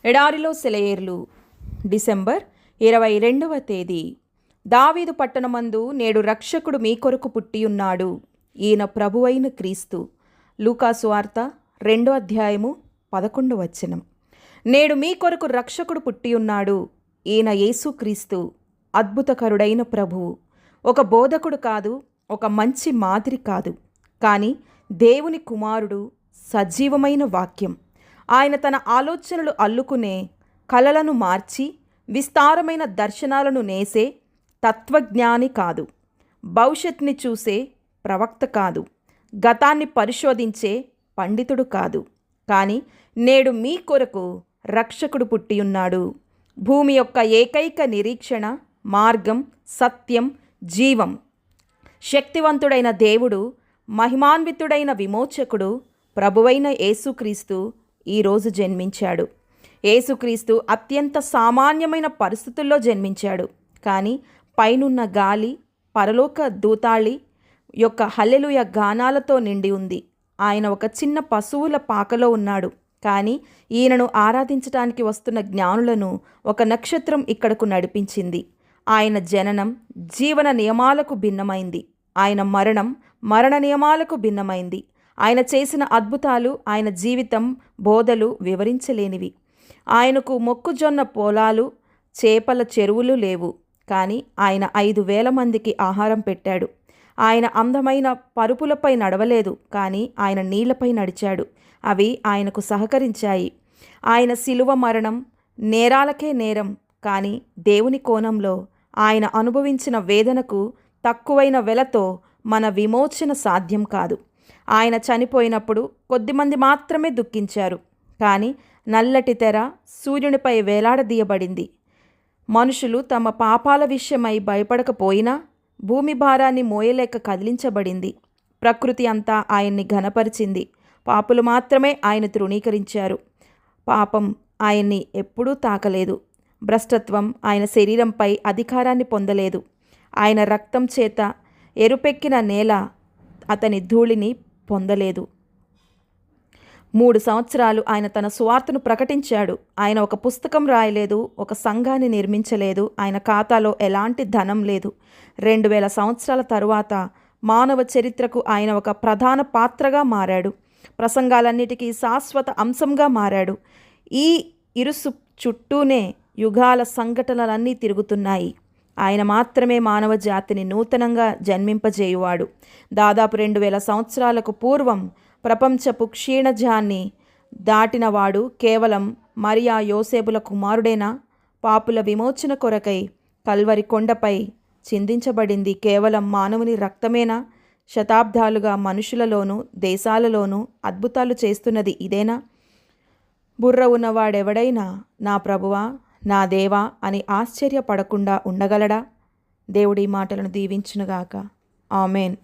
ఎడారిలో సెలయేర్లు డిసెంబర్ 22వ తేదీ. దావీదు పట్టణమందు నేడు రక్షకుడు మీ కొరకు పుట్టియున్నాడు, ఈయన ప్రభువైన క్రీస్తు. లూకాసు వార్త 2వ అధ్యాయము 11వ వచనం. నేడు మీ కొరకు రక్షకుడు పుట్టియున్నాడు, ఈయన యేసుక్రీస్తు, అద్భుతకరుడైన ప్రభువు. ఒక బోధకుడు కాదు, ఒక మంచి మాదిరి కాదు, కానీ దేవుని కుమారుడు, సజీవమైన వాక్యం. ఆయన తన ఆలోచనలు అల్లుకునే, కలలను మార్చి విస్తారమైన దర్శనాలను నేసే తత్వజ్ఞాని కాదు, భవిష్యత్తుని చూసే ప్రవక్త కాదు, గతాన్ని పరిశోధించే పండితుడు కాదు, కానీ నేడు మీ కొరకు రక్షకుడు పుట్టియున్నాడు. భూమి యొక్క ఏకైక నిరీక్షణ, మార్గం, సత్యం, జీవం. శక్తివంతుడైన దేవుడు, మహిమాన్వితుడైన విమోచకుడు, ప్రభువైన యేసుక్రీస్తు ఈరోజు జన్మించాడు. యేసుక్రీస్తు అత్యంత సామాన్యమైన పరిస్థితుల్లో జన్మించాడు, కానీ పైనున్న గాలి, పరలోక దూతాళి యొక్క హల్లెలూయా గానాలతో నిండి ఉంది. ఆయన ఒక చిన్న పశువుల పాకలో ఉన్నాడు, కానీ ఈయనను ఆరాధించటానికి వస్తున్న జ్ఞానులను ఒక నక్షత్రం ఇక్కడకు నడిపించింది. ఆయన జననం జీవన నియమాలకు భిన్నమైంది, ఆయన మరణం మరణ నియమాలకు భిన్నమైంది. ఆయన చేసిన అద్భుతాలు, ఆయన జీవితం, బోధలు వివరించలేనివి. ఆయనకు మొక్కజొన్న పొలాలు, చేపల చెరువులు లేవు, కానీ ఆయన 5,000 మందికి ఆహారం పెట్టాడు. ఆయన అందమైన పరుపులపై నడవలేదు, కానీ ఆయన నీళ్లపై నడిచాడు. అవి ఆయనకు సహకరించాయి. ఆయన శిలువ మరణం నేరాలకే నేరం, కానీ దేవుని కోణంలో ఆయన అనుభవించిన వేదనకు తక్కువైన వెలతో మన విమోచన సాధ్యం కాదు. ఆయన చనిపోయినప్పుడు కొద్దిమంది మాత్రమే దుఃఖించారు, కానీ నల్లటి తెర సూర్యునిపై వేలాడదీయబడింది. మనుషులు తమ పాపాల విషయమై భయపడకపోయినా భూమి భారాన్ని మోయలేక కదిలించబడింది. ప్రకృతి అంతా ఆయన్ని ఘనపరిచింది, పాపులు మాత్రమే ఆయన తృణీకరించారు. పాపం ఆయన్ని ఎప్పుడూ తాకలేదు, భ్రష్టత్వం ఆయన శరీరంపై అధికారాన్ని పొందలేదు. ఆయన రక్తం చేత ఎరుపెక్కిన నేల అతని ధూళిని పొందలేదు. 3 సంవత్సరాలు ఆయన తన సువార్తను ప్రకటించాడు. ఆయన ఒక పుస్తకం రాయలేదు, ఒక సంఘాన్ని నిర్మించలేదు, ఆయన ఖాతాలో ఎలాంటి ధనం లేదు. 2000 సంవత్సరాల తరువాత మానవ చరిత్రకు ఆయన ఒక ప్రధాన పాత్రగా మారాడు, ప్రసంగాలన్నిటికీ శాశ్వత అంశంగా మారాడు. ఈ ఇరుసు చుట్టూనే యుగాల సంఘటనలన్నీ తిరుగుతున్నాయి. ఆయన మాత్రమే మానవ జాతిని నూతనంగా జన్మింపజేయువాడు. దాదాపు 2000 సంవత్సరాలకు పూర్వం ప్రపంచపు క్షీణజాన్ని దాటినవాడు కేవలం మరియా యోసేపుల కుమారుడేనా? పాపుల విమోచన కొరకై కల్వరి కొండపై చిందించబడింది కేవలం మానవుని రక్తమేనా? శతాబ్దాలుగా మనుషులలోనూ దేశాలలోనూ అద్భుతాలు చేస్తున్నది ఇదేనా? బుర్ర ఉన్నవాడెవడైనా నా ప్రభువా, నా దేవా అని ఆశ్చర్యపడకుండా ఉండగలడా? దేవుడి మాటలను దీవించునుగాక. ఆమెన్.